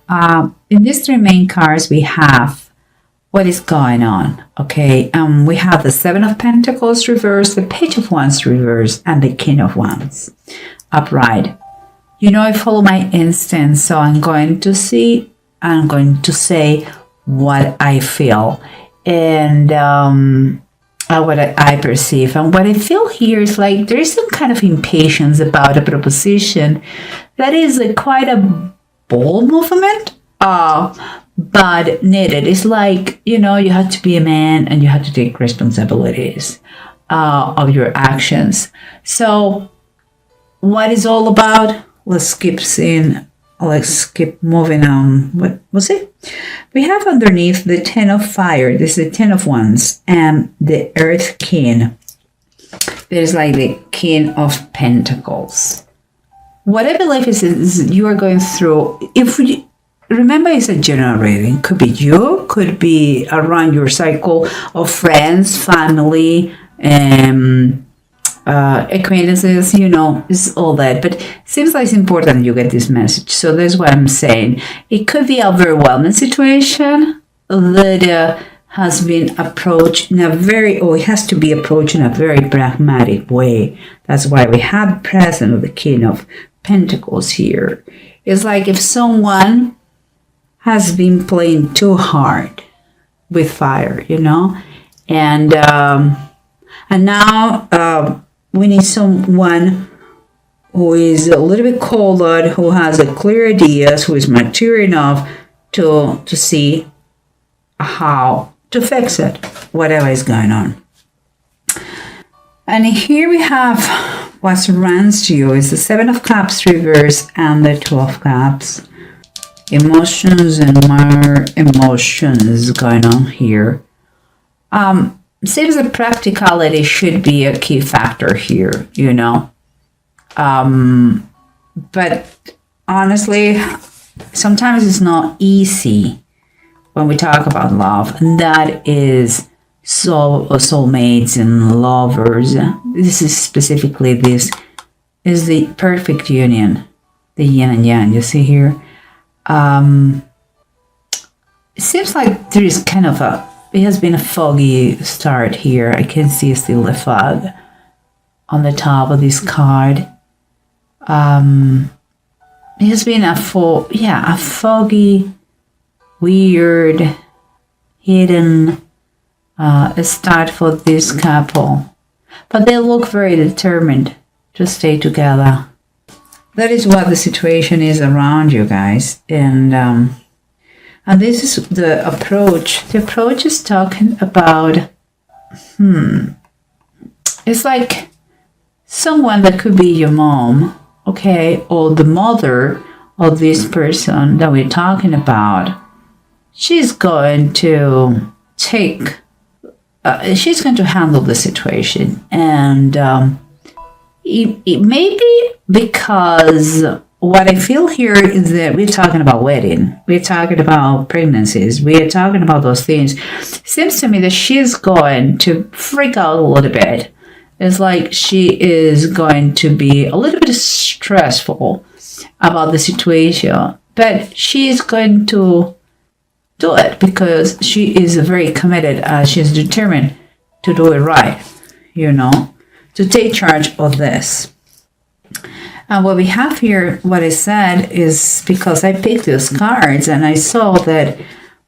In these three main cards, we have what is going on, okay? We have the Seven of Pentacles reversed, the Page of Wands reversed, and the King of Wands upright. You know, I follow my instinct, so I'm going to say what I feel and what I perceive. And what I feel here is like there is some kind of impatience about a proposition that is quite a bold movement, but needed. It's like, you know, you have to be a man and you have to take responsibilities of your actions. So what is all about? Let's keep moving on. What was it? We have underneath the Ten of Fire. This is the Ten of Wands and the Earth King. There's like the King of Pentacles. What I believe is you are going through, remember it's a general reading. Could be you, could be around your cycle of friends, family, acquaintances, you know, it's all that. But it seems like it's important you get this message. So that's what I'm saying. It could be a overwhelming situation that has been approached in it has to be approached in a very pragmatic way. That's why we have present of the King of Pentacles here. It's like if someone has been playing too hard with fire, you know, and now we need someone who is a little bit colder, who has a clear ideas, who is mature enough to see how to fix it, whatever is going on. And here we have what surrounds you is the Seven of Cups reverse and the Two of Cups. Emotions and more emotions going on here. Seems that practicality should be a key factor here, you know. But honestly, sometimes it's not easy when we talk about love, and that is soulmates and lovers. This is specifically this is the perfect union, the yin and yang. You see here. It seems like there is kind of it has been a foggy start here. I can see still the fog on the top of this card. It has been a foggy, weird, hidden start for this couple. But they look very determined to stay together. That is what the situation is around you guys. And this is the approach. The approach is talking about, it's like someone that could be your mom, okay, or the mother of this person that we're talking about. She's going to she's going to handle the situation. And it may be because what I feel here is that we're talking about wedding. We're talking about pregnancies. We're talking about those things. It seems to me that she's going to freak out a little bit. It's like she is going to be a little bit stressful about the situation. But she is going to do it because she is very committed. She's determined to do it right, you know, to take charge of this. And what we have here, what I said is because I picked those cards and I saw that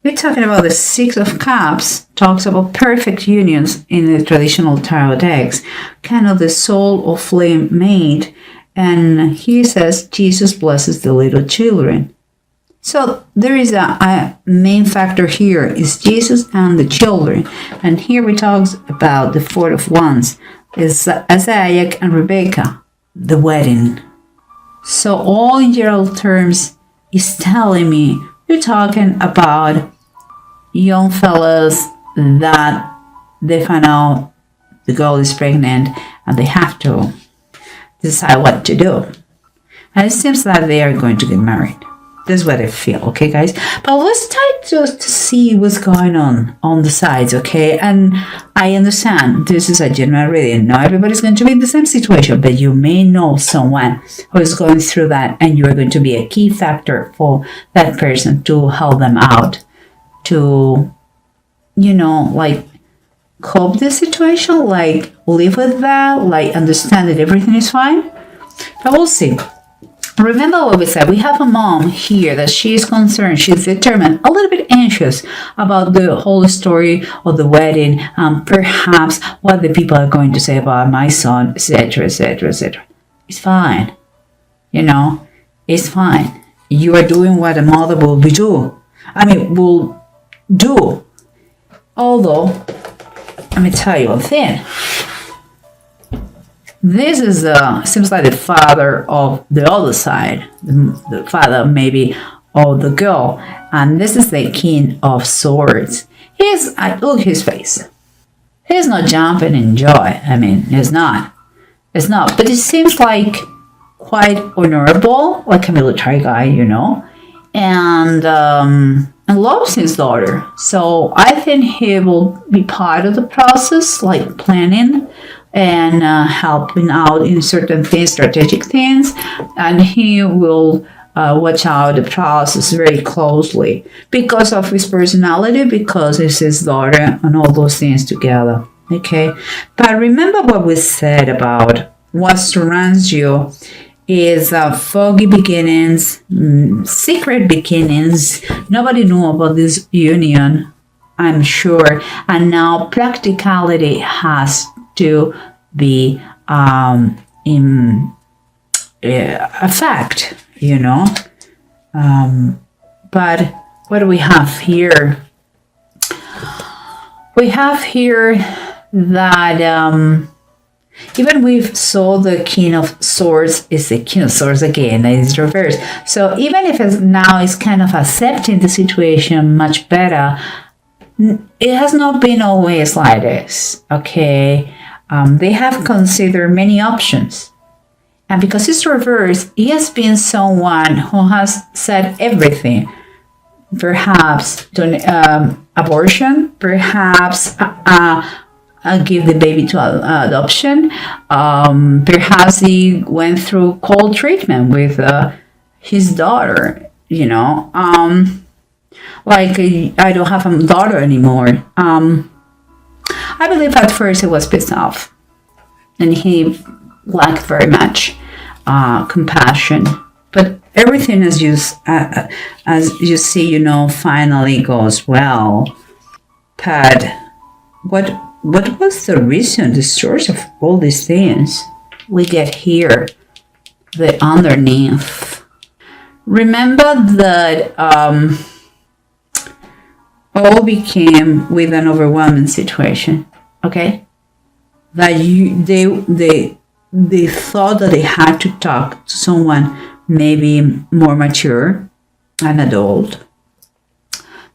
we're talking about the Six of Cups, talks about perfect unions in the traditional tarot decks, kind of the soul of flame mate. And he says, Jesus blesses the little children. So there is a main factor here is Jesus and the children. And here we talk about the Four of Wands, is Isaac and Rebecca, the wedding. So all in general terms is telling me we're talking about young fellas that they find out the girl is pregnant and they have to decide what to do. And it seems like they are going to get married. That's what I feel, okay, guys? But let's just to see what's going on the sides, okay? And I understand this is a general reading. Not everybody's going to be in the same situation, but you may know someone who is going through that, and you are going to be a key factor for that person to help them out, to, like, cope the situation, like live with that, like understand that everything is fine. But we'll see. Remember what we said. We have a mom here that she is concerned, she's determined, a little bit anxious about the whole story of the wedding, perhaps what the people are going to say about my son, etc., etc., etc. It's fine. It's fine. You are doing what a mother will do. Although, let me tell you one thing. This is seems like the father of the other side, the father maybe of the girl, and this is the King of Swords. Look his face. He's not jumping in joy. He's not. It's not. But it seems like quite honorable, like a military guy, and loves his daughter. So I think he will be part of the process, like planning and helping out in certain things, strategic things, and he will watch out the process very closely because of his personality, because it's his daughter, and all those things together. Okay, but remember what we said about what surrounds you is foggy beginnings, secret beginnings. Nobody knew about this union, I'm sure, and now practicality has to be in a fact, but what do we have here? We have here that even we saw the King of Swords is the King of Swords again, and it's reversed. So even if now it's kind of accepting the situation much better, it has not been always like this, okay? They have considered many options. And because it's reversed, he has been someone who has said everything. Perhaps abortion, perhaps give the baby to adoption. Perhaps he went through cold treatment with his daughter, like I don't have a daughter anymore. I believe at first he was pissed off, and he lacked very much compassion. But everything, as you see, finally goes well. But what was the reason, the source of all these things? We get here, the underneath. Remember that all became with an overwhelming situation, okay? That they thought that they had to talk to someone maybe more mature, an adult,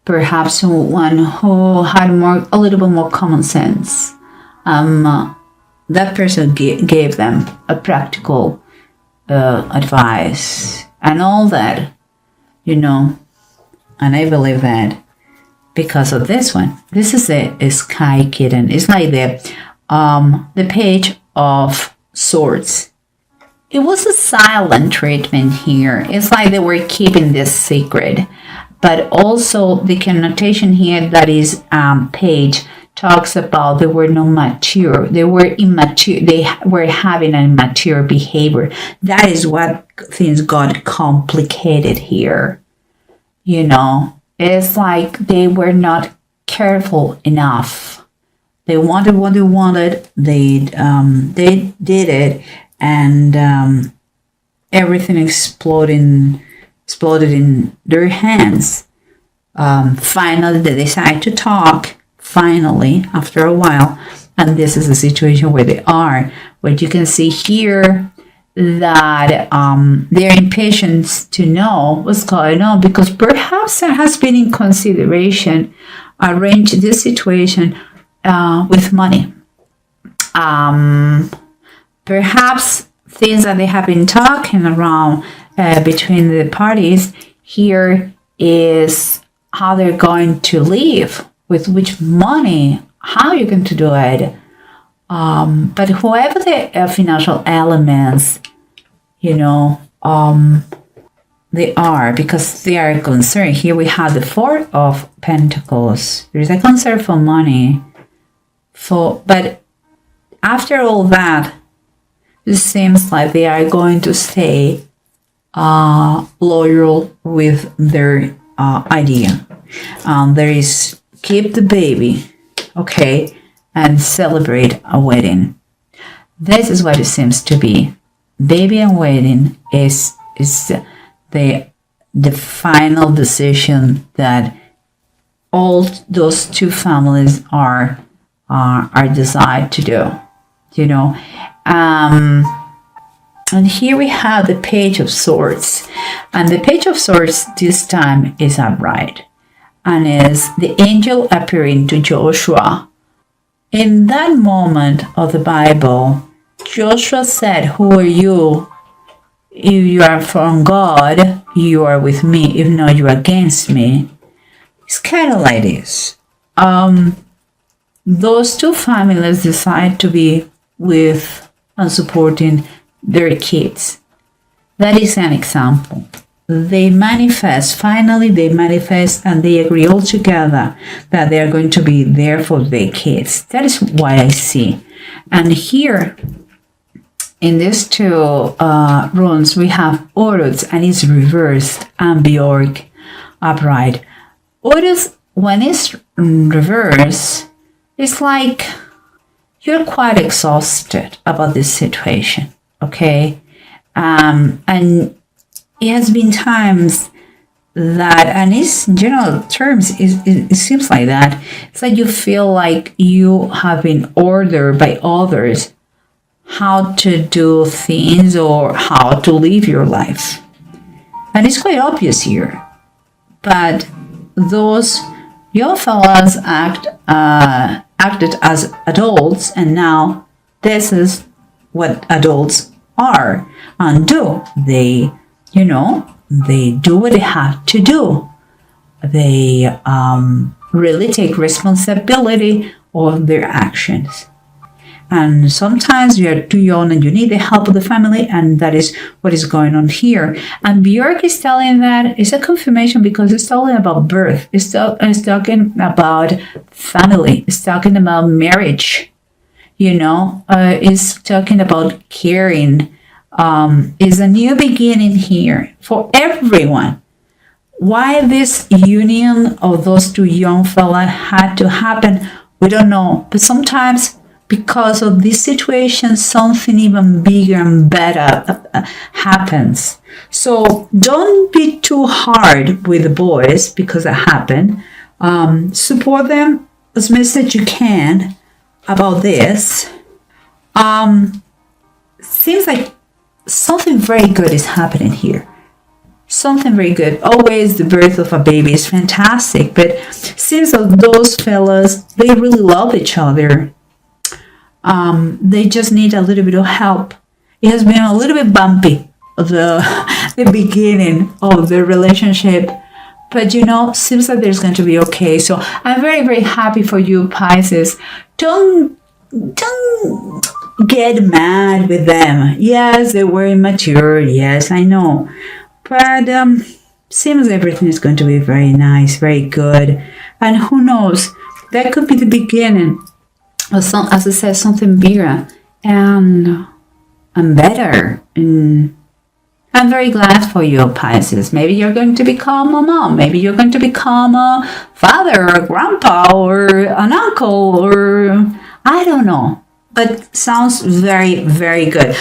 perhaps someone who had a little bit more common sense. That person gave them a practical advice and all that, and I believe that because of this one. This is a Sky Kitten. It's like the Page of Swords. It was a silent treatment here. It's like they were keeping this secret. But also the connotation here that is Page talks about they were not mature. They were immature. They were having an immature behavior. That is what things got complicated here. It's like they were not careful enough. They wanted what they wanted. They did it, and everything exploded in their hands. Finally, they decide to talk. Finally, after a while, and this is the situation where they are. Where you can see here that they're impatient to know what's going on, because perhaps there has been in consideration arrange this situation with money. Perhaps things that they have been talking around between the parties here is how they're going to live, with which money, how you're going to do it. But whoever the financial elements, you know, they are, because they are concerned. Here we have the Four of Pentacles. There is a concern for money. But after all that, it seems like they are going to stay loyal with their idea. There is keep the baby, okay, and celebrate a wedding. This is what it seems to be. Baby and wedding is the final decision that all those two families are decided to do, you know. And here we have the Page of Swords, and the Page of Swords this time is upright, and is the angel appearing to Joshua. In that moment of the Bible, Joshua said, "Who are you? If you are from God, you are with me. If not, you are against me." It's kind of like this. Those two families decide to be with and supporting their kids. That is an example. They manifest, finally they manifest, and they agree all together that they are going to be there for their kids. That is what I see. And here, in these two runes, we have Horus, and it's reversed, and Bjork upright. Horus, when it's reversed, it's like you're quite exhausted about this situation, okay? And it has been times that, and it's in general terms, it seems like that. It's like you feel like you have been ordered by others how to do things or how to live your life. And it's quite obvious here. But those young fellas acted as adults, and now this is what adults are and do. They, you know, they do what they have to do. They really take responsibility of their actions. And sometimes you are too young and you need the help of the family, and that is what is going on here. And Bjork is telling that it's a confirmation because it's talking about birth. It's talking about family. It's talking about marriage. You know, it's talking about caring. Is a new beginning here for everyone. Why this union of those two young fellas had to happen, we don't know. But sometimes, because of this situation, something even bigger and better happens. So don't be too hard with the boys because it happened. Support them as much as you can about this. Seems like something very good is happening here. Something very good. Always the birth of a baby is fantastic, but seems that those fellas, they really love each other. They just need a little bit of help. It has been a little bit bumpy, the beginning of the relationship, but you know, seems like there's going to be okay. So I'm very, very happy for you, Pisces. Don't get mad with them. Yes, they were immature. Yes, I know, but seems everything is going to be very nice, very good, and who knows, that could be the beginning. As I said, something bigger and better. And I'm very glad for you, Pisces. Maybe you're going to become a mom. Maybe you're going to become a father or a grandpa or an uncle, or I don't know. But sounds very, very good.